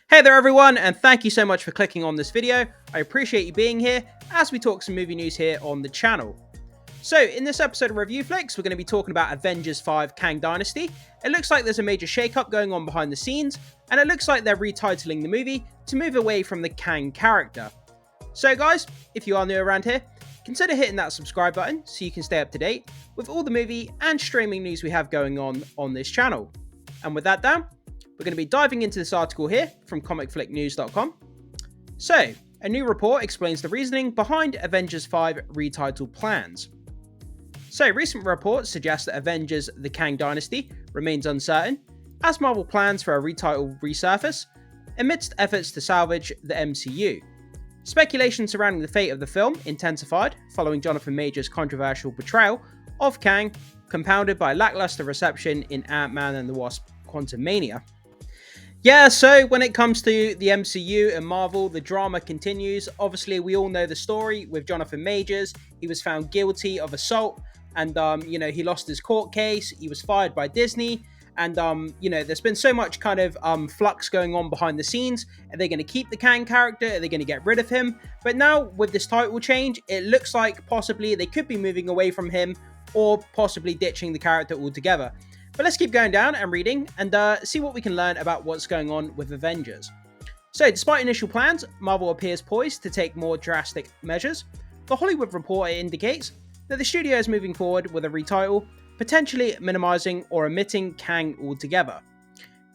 Hey there everyone, and thank you so much for clicking on this video. I appreciate you being here as we talk some movie news here on the channel. So in this episode of Review Flicks, we're going to be talking about Avengers Kang Dynasty. It looks like there's a major shake-up going on behind the scenes, and it looks like they're retitling the movie to move away from the Kang character. So guys, if you are new around here, consider hitting that subscribe button so you can stay up to date with all the movie and streaming news we have going on this channel. And with that done, we're going to be diving into this article here from comicflicknews.com. So, a new report explains the reasoning behind Avengers 5 retitle plans. So, recent reports suggest that Avengers The Kang Dynasty remains uncertain, as Marvel plans for a retitle resurface, amidst efforts to salvage the MCU. Speculation surrounding the fate of the film intensified following Jonathan Majors' controversial portrayal of Kang, compounded by lackluster reception in Ant-Man and the Wasp: Quantumania. Yeah, so when it comes to the MCU and Marvel, the drama continues. Obviously, we all know the story with Jonathan Majors. He was found guilty of assault and, he lost his court case. He was fired by Disney. And, there's been so much kind of flux going on behind the scenes. Are they going to keep the Kang character? Are they going to get rid of him? But now, with this title change, it looks like possibly they could be moving away from him or possibly ditching the character altogether. But let's keep going down and reading and see what we can learn about what's going on with Avengers. So, despite initial plans, Marvel appears poised to take more drastic measures. The Hollywood Reporter indicates that the studio is moving forward with a retitle, potentially minimizing or omitting Kang altogether.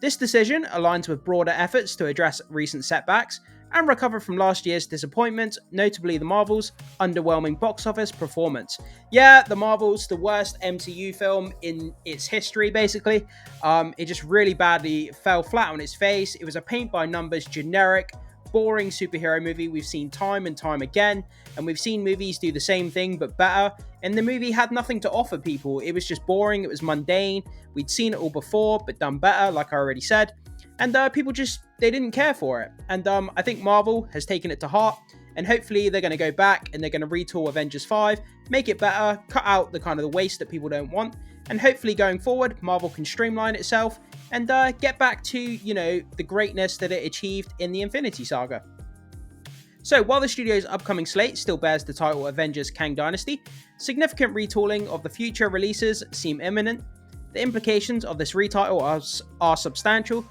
This decision aligns with broader efforts to address recent setbacks and recover from last year's disappointment, notably the Marvels' underwhelming box office performance. Yeah, the Marvels, the worst MCU film in its history, basically. It just really badly fell flat on its face. It was a paint-by-numbers, generic, boring superhero movie we've seen time and time again, and we've seen movies do the same thing but better, and the movie had nothing to offer people. It was just boring, it was mundane, we'd seen it all before but done better, like I already said, and people just, they didn't care for it. And I think Marvel has taken it to heart, and hopefully they're going to go back and they're going to retool Avengers 5, make it better, cut out the kind of the waste that people don't want, and hopefully going forward, Marvel can streamline itself and get back to, the greatness that it achieved in the Infinity Saga. So, while the studio's upcoming slate still bears the title Avengers Kang Dynasty, significant retooling of the future releases seem imminent. The implications of this retitle are substantial,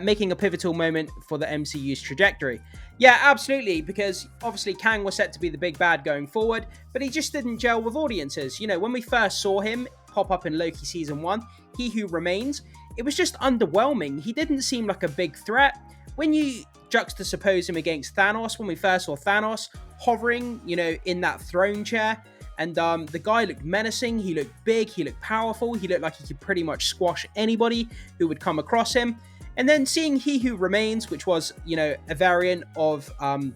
making a pivotal moment for the MCU's trajectory. Yeah, absolutely, because obviously Kang was set to be the big bad going forward, but he just didn't gel with audiences. When we first saw him pop up in Loki Season 1, He Who Remains, it was just underwhelming. He didn't seem like a big threat. When you juxtapose him against Thanos, when we first saw Thanos hovering, in that throne chair, and the guy looked menacing, he looked big, he looked powerful, he looked like he could pretty much squash anybody who would come across him. And then seeing He Who Remains, which was, a variant of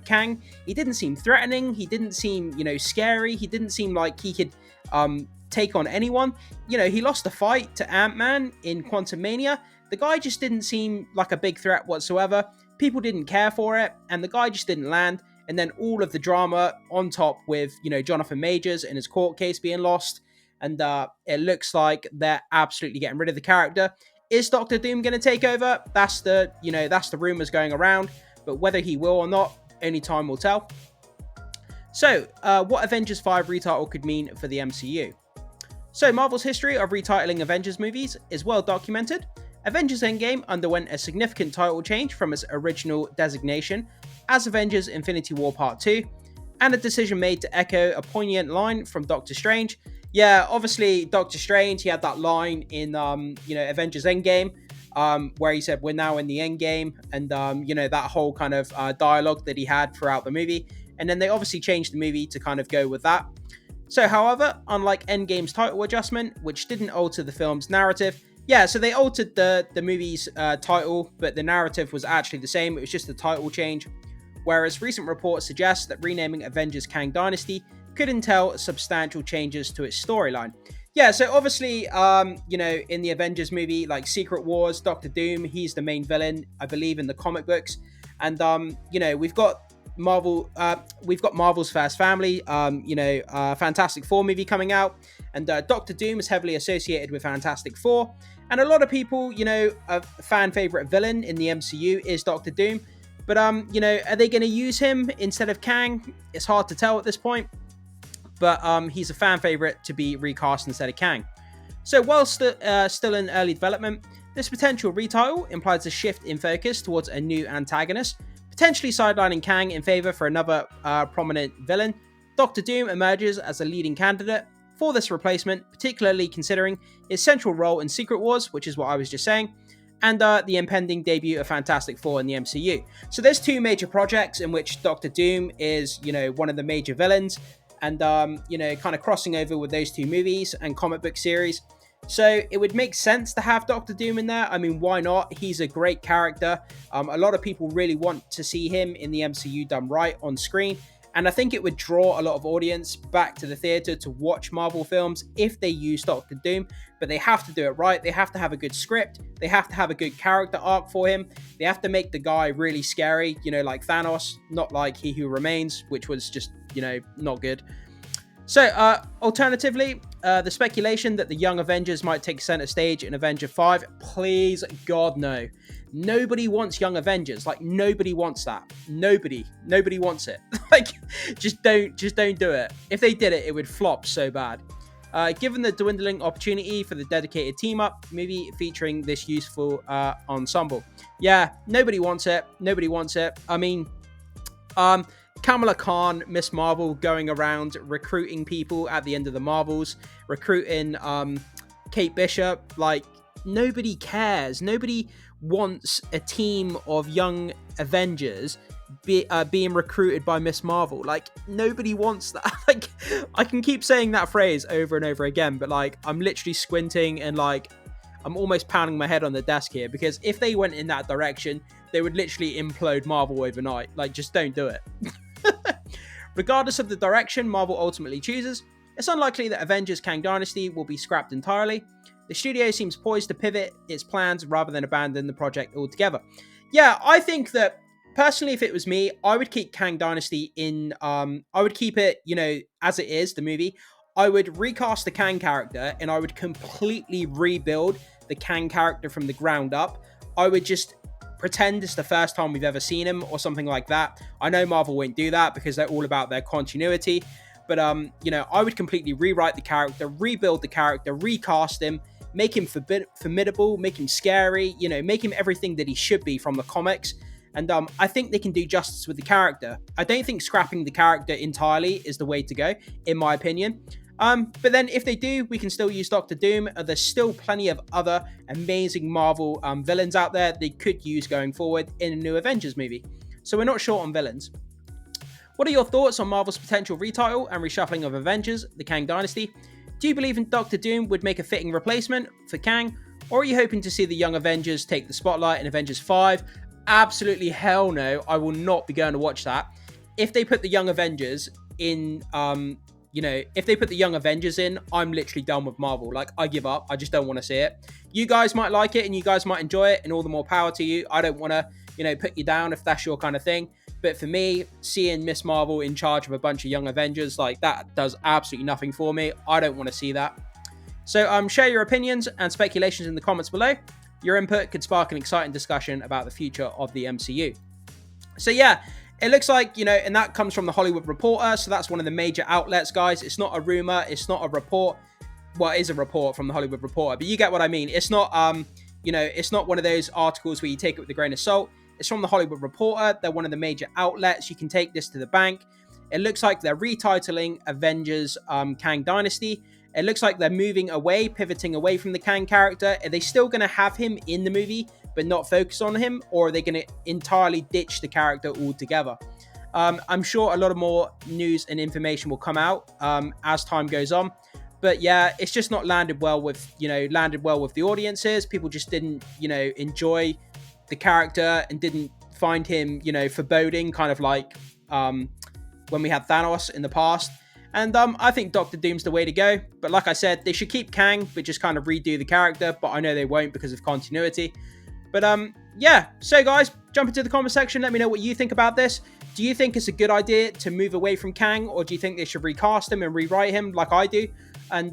Kang, he didn't seem threatening, he didn't seem, scary, he didn't seem like he could take on anyone. He lost a fight to Ant-Man in Quantumania. The guy just didn't seem like a big threat whatsoever. People didn't care for it, and the guy just didn't land. And then all of the drama on top with, Jonathan Majors and his court case being lost. And it looks like they're absolutely getting rid of the character. Is Doctor Doom going to take over? That's the rumors going around. But whether he will or not, only time will tell. So, what Avengers 5 retitle could mean for the MCU. So, Marvel's history of retitling Avengers movies is well documented. Avengers Endgame underwent a significant title change from its original designation as Avengers Infinity War Part 2, and a decision made to echo a poignant line from Doctor Strange. Yeah, obviously, Doctor Strange, he had that line in, Avengers Endgame, where he said, "We're now in the Endgame," and, that whole kind of dialogue that he had throughout the movie. And then they obviously changed the movie to kind of go with that. So, however, unlike Endgame's title adjustment, which didn't alter the film's narrative, so they altered the movie's title, but the narrative was actually the same. It was just a title change. Whereas recent reports suggest that renaming Avengers Kang Dynasty could entail substantial changes to its storyline. Yeah, so obviously, in the Avengers movie, like Secret Wars, Doctor Doom, he's the main villain, I believe, in the comic books. And, we've got Marvel's First Family, Fantastic Four movie coming out, and Doctor Doom is heavily associated with Fantastic Four, And a lot of people, a fan favorite villain in the MCU is Doctor Doom. But, are they going to use him instead of Kang? It's hard to tell at this point. But he's a fan favorite to be recast instead of Kang. So while still in early development, this potential retitle implies a shift in focus towards a new antagonist, potentially sidelining Kang in favor for another prominent villain. Doctor Doom emerges as a leading candidate for this replacement, particularly considering his central role in Secret Wars, which is what I was just saying, and the impending debut of Fantastic Four in the MCU. So there's two major projects in which Doctor Doom is, one of the major villains, and, kind of crossing over with those two movies and comic book series. So it would make sense to have Doctor Doom in there. I mean, why not? He's a great character. A lot of people really want to see him in the MCU done right on screen. And I think it would draw a lot of audience back to the theater to watch Marvel films if they use Doctor Doom. But they have to do it right. They have to have a good script. They have to have a good character arc for him. They have to make the guy really scary, like Thanos, not like He Who Remains, which was just, not good. So, alternatively, the speculation that the Young Avengers might take center stage in Avenger 5, please, God, no. Nobody wants Young Avengers. Like, nobody wants that. Nobody wants it. Like, just don't do it. If they did it, it would flop so bad. Given the dwindling opportunity for the dedicated team-up movie featuring this useful ensemble. Yeah, nobody wants it. Nobody wants it. I mean, Kamala Khan, Miss Marvel, going around recruiting people at the end of the Marvels, recruiting Kate Bishop. Like, nobody cares. Nobody wants a team of young Avengers being recruited by Miss Marvel. Like, nobody wants that. Like, I can keep saying that phrase over and over again, but like, I'm literally squinting and like, I'm almost pounding my head on the desk here, because if they went in that direction, they would literally implode Marvel overnight. Like, just don't do it. Regardless of the direction Marvel ultimately chooses, it's unlikely that Avengers Kang Dynasty will be scrapped entirely. The studio seems poised to pivot its plans rather than abandon the project altogether. Yeah, I think that, personally, if it was me, I would keep Kang Dynasty in, I would keep it, as it is, the movie. I would recast the Kang character, and I would completely rebuild the Kang character from the ground up. I would just pretend it's the first time we've ever seen him or something like that. I know Marvel won't do that because they're all about their continuity. But, I would completely rewrite the character, rebuild the character, recast him, make him formidable, make him scary, make him everything that he should be from the comics. And I think they can do justice with the character. I don't think scrapping the character entirely is the way to go, in my opinion. But then if they do, we can still use Doctor Doom. There's still plenty of other amazing Marvel villains out there they could use going forward in a new Avengers movie. So we're not short on villains. What are your thoughts on Marvel's potential retitle and reshuffling of Avengers, the Kang Dynasty? Do you believe in Doctor Doom would make a fitting replacement for Kang? Or are you hoping to see the Young Avengers take the spotlight in Avengers 5? Absolutely hell no. I will not be going to watch that. If they put the Young Avengers in, if they put the Young Avengers in, I'm literally done with Marvel. Like, I give up. I just don't want to see it. You guys might like it and you guys might enjoy it, and all the more power to you. I don't want to, put you down if that's your kind of thing. But for me, seeing Miss Marvel in charge of a bunch of Young Avengers, like, that does absolutely nothing for me. I don't want to see that. So share your opinions and speculations in the comments below. Your input could spark an exciting discussion about the future of the MCU. So yeah, it looks like, and that comes from the Hollywood Reporter. So that's one of the major outlets, guys. It's not a rumor. It's not a report. Well, it is a report from the Hollywood Reporter, but you get what I mean. It's not, it's not one of those articles where you take it with a grain of salt. It's from the Hollywood Reporter. They're one of the major outlets. You can take this to the bank. It looks like they're retitling Avengers Kang Dynasty. It looks like they're pivoting away from the Kang character. Are they still going to have him in the movie, but not focus on him? Or are they going to entirely ditch the character altogether? I'm sure a lot of more news and information will come out as time goes on. But yeah, it's just not landed well with the audiences. People just didn't, enjoy the character and didn't find him, foreboding, kind of like when we had Thanos in the past. And I think Doctor Doom's the way to go. But like I said, they should keep Kang, but just kind of redo the character. But I know they won't because of continuity. But yeah, so guys, jump into the comment section. Let me know what you think about this. Do you think it's a good idea to move away from Kang? Or do you think they should recast him and rewrite him like I do? And,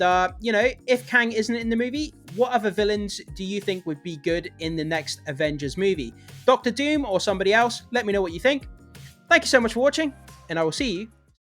if Kang isn't in the movie, what other villains do you think would be good in the next Avengers movie? Doctor Doom or somebody else? Let me know what you think. Thank you so much for watching, and I will see you